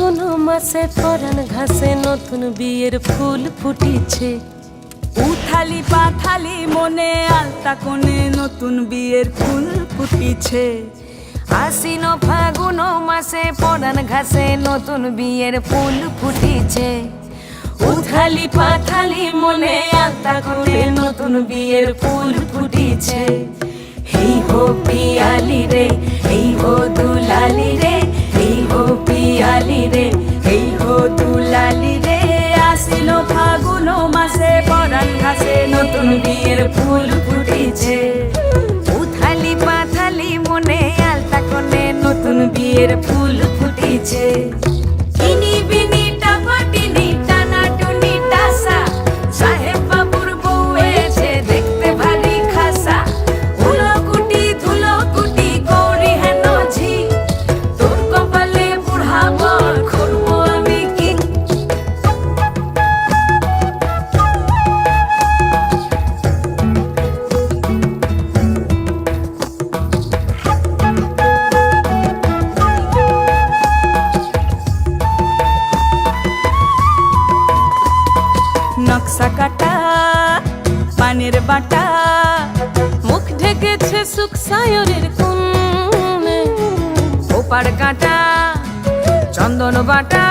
ফাগুন মাসে পরাণ ঘাসে নতুন বিয়ের ফুল ফুটিছে। উথালি পাথালি মনে আলতা কোণে নতুন বিয়ের ফুল ফুটিছে। আশ্বিন ফাগুন মাসে পরাণ ঘাসে নতুন বিয়ের ফুল ফুটিছে। উথালি পাথালি মনে আলতা কোণে নতুন বিয়ের ফুল ফুটিছে। হেই হো পিয়ালি রে, হেই হো দুলালি রে, হেই হো পিয়ালি রে, হেই হো দুলালি রে। আসিল ফাগুন মাসে পরাণ ঘাসে নতুন বিয়ের ফুল ফুটিছে। উথালি পাথালি মনে আলতা কোণে নতুন বিয়ের ফুল ফুটিছে। ইনি বিনি টাপাটিনি টানা টুনি টাসা, সাহেব বাবুর বউ এসে দেখতে ভারী খাসা। উলকুটি ধুলকুটি গৌরী হেন ঝি, তোর কপালে বুড়া বর করবো আমি কি। নকশা কাটা পানের বাটা, মুখ ঢেকেছে সুখ সায়রের কোণে। ওপার কাটা চন্দন বাটা,